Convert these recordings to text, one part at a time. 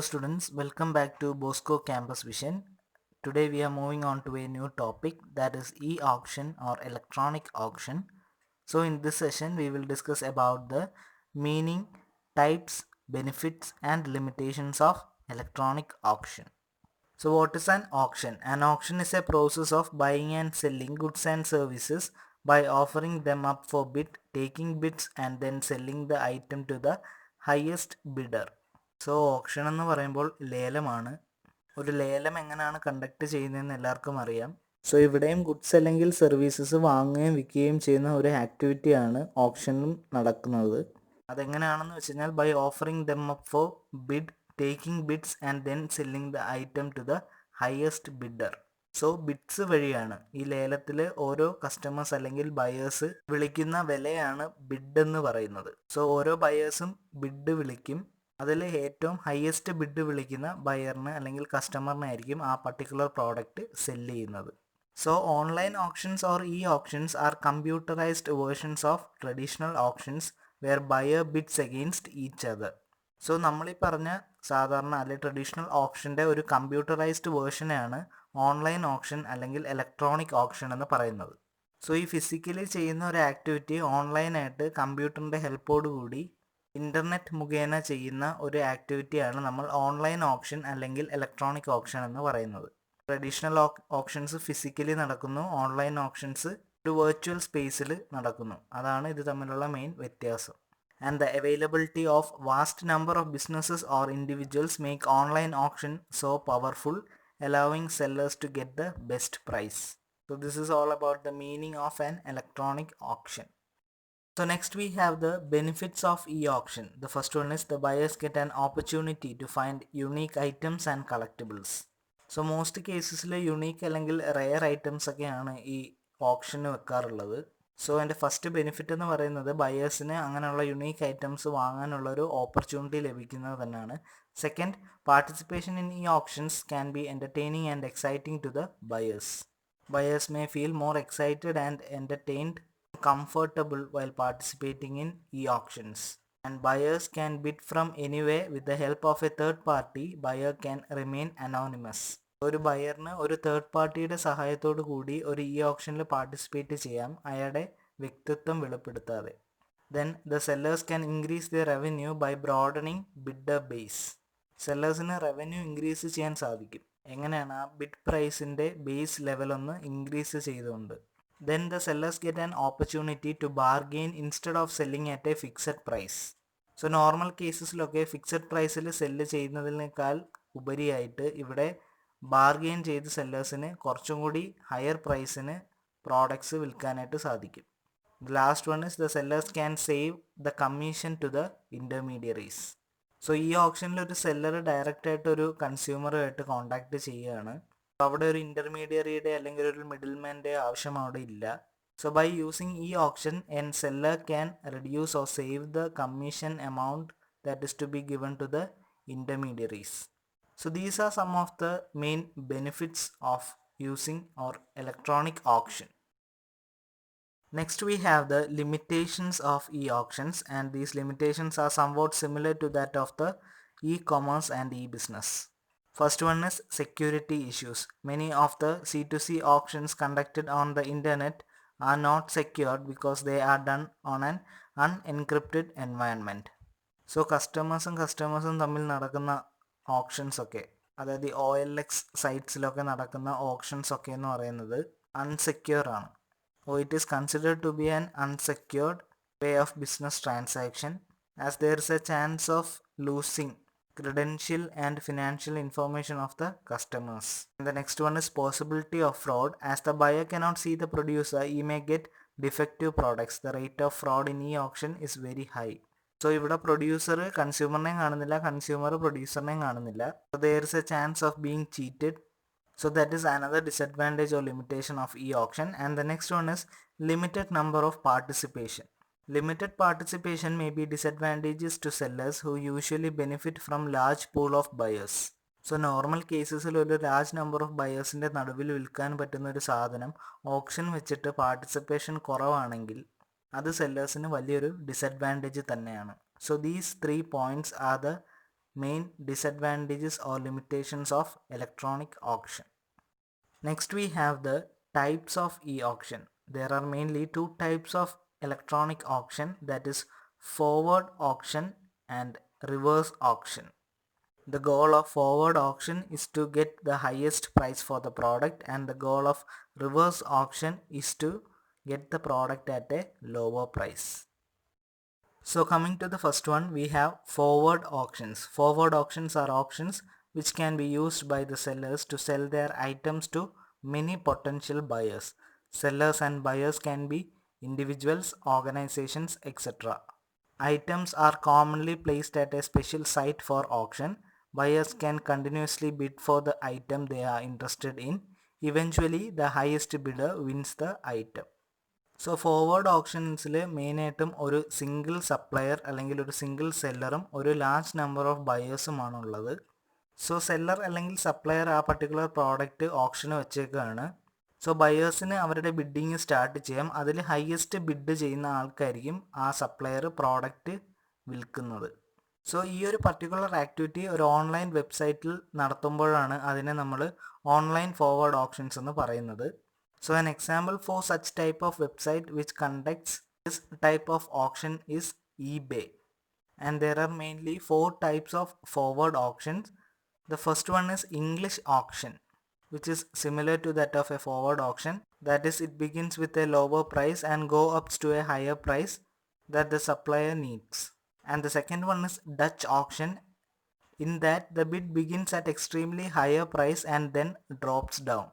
Hello students, welcome back to Bosco Campus Vision. Today we are moving on to a new topic, that is e-auction or electronic auction. So in this session we will discuss about the meaning, types, benefits and limitations of electronic auction. So what is an auction? An auction is a process of buying and selling goods and services by offering them up for bid, taking bids and then selling the item to the highest bidder. So option എന്ന് പറയുമ്പോൾ ലേലമാണ്. ഒരു ലേലം എങ്ങനെയാണ് conduct ചെയ്യുന്നതെന്ന് എല്ലാവർക്കും അറിയാം. So ഇവിടെയും goods അല്ലെങ്കിൽ സർവീസസ് വാങ്ങുകയും വിൽക്കുകയും ചെയ്യുന്ന ഒരു ആക്ടിവിറ്റിയാണ് ഓപ്ഷനിലും നടക്കുന്നത്. അതെങ്ങനെയാണെന്ന് വെച്ച് കഴിഞ്ഞാൽ by offering them up for bid, taking bids and then selling the item to the highest bidder. So bids വഴിയാണ് ഈ ലേലത്തിൽ ഓരോ കസ്റ്റമേഴ്സ് അല്ലെങ്കിൽ ബയേഴ്സ് വിളിക്കുന്ന വിലയാണ് ബിഡ് എന്ന് പറയുന്നത്. സോ ഓരോ ബയേഴ്സും ബിഡ് വിളിക്കും. അതിൽ ഏറ്റവും ഹയസ്റ്റ് ബിഡ് വിളിക്കുന്ന ബയറിന് അല്ലെങ്കിൽ കസ്റ്റമറിനായിരിക്കും ആ പർട്ടിക്കുലർ പ്രോഡക്റ്റ് സെല്ല് ചെയ്യുന്നത്. So online auctions or e auctions are computerised versions of traditional auctions where buyer bids against each other. So നമ്മളീ പറഞ്ഞ സാധാരണ അല്ലെങ്കിൽ ട്രഡീഷണൽ ഓപ്ഷൻ്റെ ഒരു കമ്പ്യൂട്ടറൈസ്ഡ് വേർഷനെയാണ് ഓൺലൈൻ ഓപ്ഷൻ അല്ലെങ്കിൽ ഇലക്ട്രോണിക് ഓപ്ഷൻ എന്ന് പറയുന്നത്. സോ ഈ ഫിസിക്കലി ചെയ്യുന്ന ഒരു ആക്ടിവിറ്റി ഓൺലൈനായിട്ട് കമ്പ്യൂട്ടറിൻ്റെ ഹെൽപ്പോടുകൂടി ഇൻ്റർനെറ്റ് മുഖേന ചെയ്യുന്ന ഒരു ആക്ടിവിറ്റിയാണ് നമ്മൾ ഓൺലൈൻ ഓപ്ഷൻ അല്ലെങ്കിൽ ഇലക്ട്രോണിക് ഓപ്ഷൻ എന്ന് പറയുന്നത്. ട്രഡീഷണൽ ഓപ്ഷൻസ് ഫിസിക്കലി നടക്കുന്നു, ഓൺലൈൻ ഓപ്ഷൻസ് ഒരു വെർച്വൽ സ്പേസിൽ നടക്കുന്നു. അതാണ് ഇത് തമ്മിലുള്ള മെയിൻ വ്യത്യാസം. And the availability of vast number of businesses or individuals make online auction so powerful, allowing sellers to get the best price. So this is all about the meaning of an electronic auction. So next we have the benefits of e-auction. The first one is the buyers get an opportunity to find unique items and collectibles. So most cases unique അല്ലെങ്കിൽ rare items ഒക്കെയാണ് ഈ ഓപ്ഷന് വെക്കാറുള്ളത്. So എൻ്റെ first benefit എന്ന് പറയുന്നത് ബയേഴ്സിന് അങ്ങനെയുള്ള unique items വാങ്ങാനുള്ളൊരു opportunity ലഭിക്കുന്നത് തന്നെയാണ്. Second, participation in ഈ auctions can be entertaining and exciting to the buyers. Buyers may feel more excited and entertained, comfortable while participating in e-auctions. And buyers can bid from anywhere with the help of a third party. Buyer can remain anonymous. ഒരു ബയറിന് ഒരു third പാർട്ടിയുടെ സഹായത്തോടു കൂടി ഒരു E ഓപ്ഷനിൽ participate ചെയ്യാം, അയാളുടെ വ്യക്തിത്വം വെളിപ്പെടുത്താതെ. Then the sellers can increase the revenue by broadening bidder base. സെല്ലേഴ്സിന് റവന്യൂ ഇൻക്രീസ് ചെയ്യാൻ സാധിക്കും. എങ്ങനെയാണ്? ആ ബിഡ് പ്രൈസിൻ്റെ ബേസ് ലെവലൊന്ന് ഇൻക്രീസ് ചെയ്തുകൊണ്ട്. Then the sellers get an opportunity to bargain instead of selling at a fixed price. So normal കേസസിലൊക്കെ fixed പ്രൈസിൽ സെല്ല് ചെയ്യുന്നതിനേക്കാൾ ഉപരിയായിട്ട് ഇവിടെ ബാർഗെയിൻ ചെയ്ത് സെല്ലേഴ്സിന് കുറച്ചും കൂടി ഹയർ പ്രൈസിന് പ്രോഡക്ട്സ് വിൽക്കാനായിട്ട് സാധിക്കും. The last one is the sellers can save the commission to the intermediaries. So ഈ ഓപ്ഷനിൽ ഒരു സെല്ലർ ഡയറക്റ്റായിട്ട് ഒരു കൺസ്യൂമറുമായിട്ട് കോൺടാക്ട് ചെയ്യുകയാണ്. അവിടെ ഒരു ഇൻ്റർമീഡിയറിയുടെ അല്ലെങ്കിൽ ഒരു മിഡിൽമാൻ്റെ ആവശ്യം അവിടെ ഇല്ല. സോ ബൈ യൂസിങ് ഈ auction an seller can reduce or save the commission amount that is to be given to the intermediaries. So these are some of the main benefits of using or electronic auction. Next we have the limitations of e-auctions, and these limitations are somewhat similar to that of the e-commerce and e-business. First one is security issues. Many of the C2C auctions conducted on the internet are not secured because they are done on an unencrypted environment. So കസ്റ്റമേഴ്സും തമ്മിൽ നടക്കുന്ന options ഒക്കെ, അതായത് ഈ OLX സൈറ്റ്സിലൊക്കെ നടക്കുന്ന options ഒക്കെ എന്ന് പറയുന്നത് unsecure ആണ്. It is considered to be an unsecured way of business transaction, as there is a chance of losing credential and financial information of the customers. And the next one is possibility of fraud. As the buyer cannot see the producer, he may get defective products. The rate of fraud in e-auction is very high. So ഇവിടെ producer കൺസ്യൂമറിനെയും കാണുന്നില്ല, consumer പ്രൊഡ്യൂസറിനെയും കാണുന്നില്ല. So there is a chance of being cheated. So that is another disadvantage or limitation of e-auction. And the next one is limited number of participation. Limited participation may be disadvantages to sellers who usually benefit from large pool of buyers. So normal കേസസിൽ ഒരു large number of ബയേഴ്സിൻ്റെ നടുവിൽ വിൽക്കാൻ പറ്റുന്ന ഒരു സാധനം option വെച്ചിട്ട് participation കുറവാണെങ്കിൽ അത് സെല്ലേഴ്സിന് വലിയൊരു ഡിസഡ്വാൻറ്റേജ് തന്നെയാണ്. So these 3 points are the main disadvantages or limitations of electronic auction. Next we have the types of e-auction. There are mainly two types of electronic auction, that is forward auction and reverse auction. The goal of forward auction is to get the highest price for the product, and the goal of reverse auction is to get the product at a lower price. So coming to the first one, we have forward auctions. Forward auctions are auctions which can be used by the sellers to sell their items to many potential buyers. Sellers and buyers can be individuals, organizations, etc. Items are commonly placed at a special site for auction. Buyers can continuously bid for the item they are interested in. Eventually, the highest bidder wins the item. So forward ഓപ്ഷൻസിൽ മെയിനായിട്ടും ഒരു single supplier അല്ലെങ്കിൽ ഒരു single സെല്ലറും ഒരു large number of ബയേഴ്സുമാണ് ഉള്ളത്. So seller അല്ലെങ്കിൽ supplier ആ particular product ഓപ്ഷന് വെച്ചേക്കാണ്. സോ ബയേഴ്സിന് അവരുടെ ബിഡിങ് സ്റ്റാർട്ട് ചെയ്യാം. അതിൽ ഹയസ്റ്റ് ബിഡ് ചെയ്യുന്ന ആൾക്കായിരിക്കും ആ സപ്ലയർ പ്രോഡക്റ്റ് വിൽക്കുന്നത്. സോ ഈ ഒരു പർട്ടിക്കുലർ ആക്ടിവിറ്റി ഒരു ഓൺലൈൻ വെബ്സൈറ്റിൽ നടത്തുമ്പോഴാണ് അതിനെ നമ്മൾ ഓൺലൈൻ ഫോർവേഡ് ഓപ്ഷൻസ് എന്ന് പറയുന്നത്. So an example for such type of website which conducts this type of auction is eBay. And there are mainly 4 types of forward auctions. The first one is English auction, which is similar to that of a forward auction. That is, it begins with a lower price and go up to a higher price that the supplier needs. And the second one is Dutch auction. In that, the bid begins at extremely higher price and then drops down.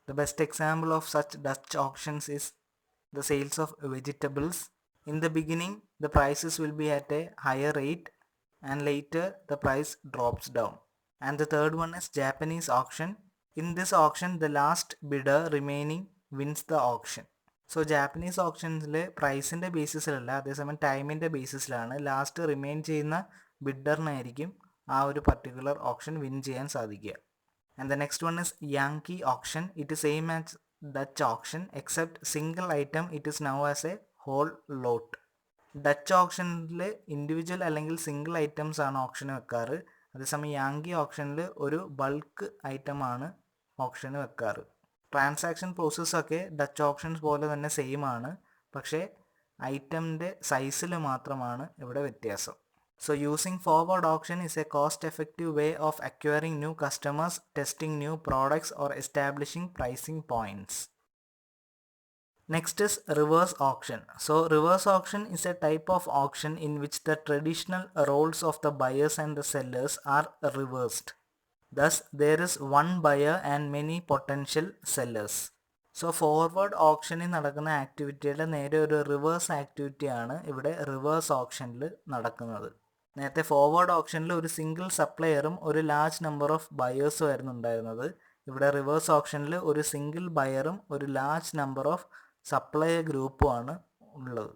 The best example of such Dutch auctions is the sales of vegetables. In the beginning, the prices will be at a higher rate and later the price drops down. And the third one is Japanese auction. In this auction, the last bidder remaining wins the auction. So Japanese auctions പ്രൈസിൻ്റെ ബേസിസിലല്ല, അതേസമയം ടൈമിൻ്റെ ബേസിസിലാണ്. Last remain ചെയ്യുന്ന ബിഡറിനായിരിക്കും ആ ഒരു particular option win ചെയ്യാൻ സാധിക്കുക. And the next one is Yankee auction. It is same as Dutch auction except single item it is now as a whole lot. Dutch ഓപ്ഷനിൽ individual അല്ലെങ്കിൽ single items ആണ് ഓപ്ഷന് വെക്കാറ്. അതേസമയം യാങ്കി ഓപ്ഷനിൽ ഒരു bulk ഐറ്റമാണ് ഓപ്ഷന് വെക്കാറ്. ട്രാൻസാക്ഷൻ പ്രോസസ്സൊക്കെ ഡച്ച് ഓപ്ഷൻസ് പോലെ തന്നെ സെയിം ആണ്, പക്ഷേ ഐറ്റമിൻ്റെ സൈസിൽ മാത്രമാണ് ഇവിടെ വ്യത്യാസം. So using forward auction is a cost-effective way of acquiring new customers, testing new products or establishing pricing points. Next is reverse auction. So reverse auction is a type of auction in which the traditional roles of the buyers and the sellers are reversed. Thus there is one buyer and many potential sellers. So forward ഓപ്ഷനിൽ നടക്കുന്ന ആക്ടിവിറ്റിയുടെ നേരെ ഒരു reverse ആക്ടിവിറ്റിയാണ് ഇവിടെ reverse ഓപ്ഷനിൽ നടക്കുന്നത്. നേരത്തെ forward ഓപ്ഷനിൽ ഒരു സിംഗിൾ സപ്ലയറും ഒരു ലാർജ് നമ്പർ ഓഫ് ബയേഴ്സും ആയിരുന്നു ഉണ്ടായിരുന്നത്. ഇവിടെ റിവേഴ്സ് ഓപ്ഷനിൽ ഒരു സിംഗിൾ ബയറും ഒരു ലാർജ് നമ്പർ ഓഫ് സപ്ലയർ ഗ്രൂപ്പുമാണ് ഉള്ളത്.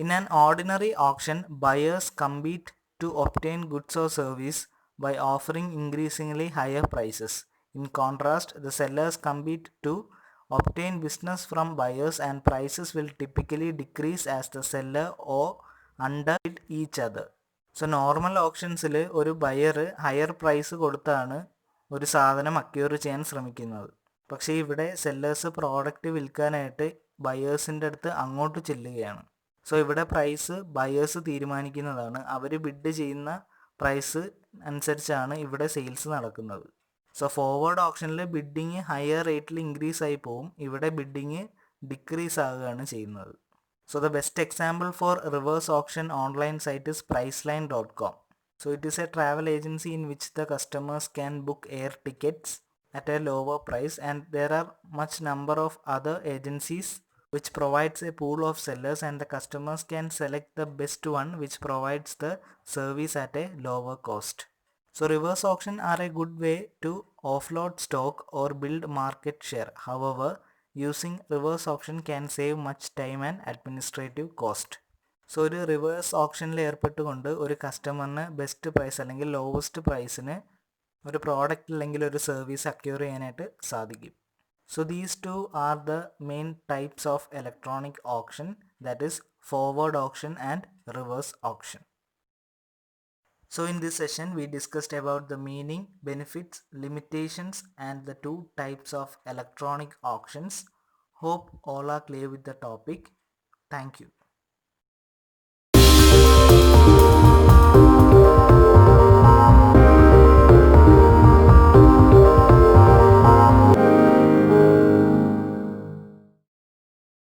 In an ordinary auction buyers compete to obtain goods or service by offering increasingly higher prices. In contrast, the sellers compete to obtain business from buyers and prices will typically decrease as the seller or underbid each other. So normal auctionsil ഒരു buyer higher price കൊടുത്താണ് ഒരു സാധനം acquire ചെയ്യാൻ ശ്രമിക്കുന്നത്. പക്ഷേ ഇവിടെ sellers product വിൽക്കാനായിട്ട് ബയേഴ്സിൻ്റെ അടുത്ത് അങ്ങോട്ട് ചെല്ലുകയാണ്. സോ ഇവിടെ പ്രൈസ് ബയേഴ്സ് തീരുമാനിക്കുന്നതാണ്. അവർ ബിഡ് ചെയ്യുന്ന പ്രൈസ് അനുസരിച്ചാണ് ഇവിടെ സെയിൽസ് നടക്കുന്നത്. സോ ഫോർവേഡ് ഓപ്ഷനിൽ ബിഡിങ് ഹയർ റേറ്റിൽ ഇൻക്രീസ് ആയി പോവും, ഇവിടെ ബിഡിങ് ഡിക്രീസ് ആവുകയാണ് ചെയ്യുന്നത്. So the best example for reverse auction online site is priceline.com. So it is a travel agency in which the customers can book air tickets at a lower price, and there are much number of other agencies which provides a pool of sellers and the customers can select the best one which provides the service at a lower cost. So reverse auction are a good way to offload stock or build market share. However, using reverse auction can save much time and administrative cost. So ഒരു reverse ഓപ്ഷനിൽ ഏർപ്പെട്ടുകൊണ്ട് ഒരു കസ്റ്റമറിന് best price അല്ലെങ്കിൽ lowest പ്രൈസിന് ഒരു product അല്ലെങ്കിൽ ഒരു service acquire ചെയ്യാനായിട്ട് സാധിക്കും. So these two are the main types of electronic auction, that is forward auction and reverse auction. So in this session we discussed about the meaning, benefits, limitations and the two types of electronic auctions. Hope all are clear with the topic. Thank you.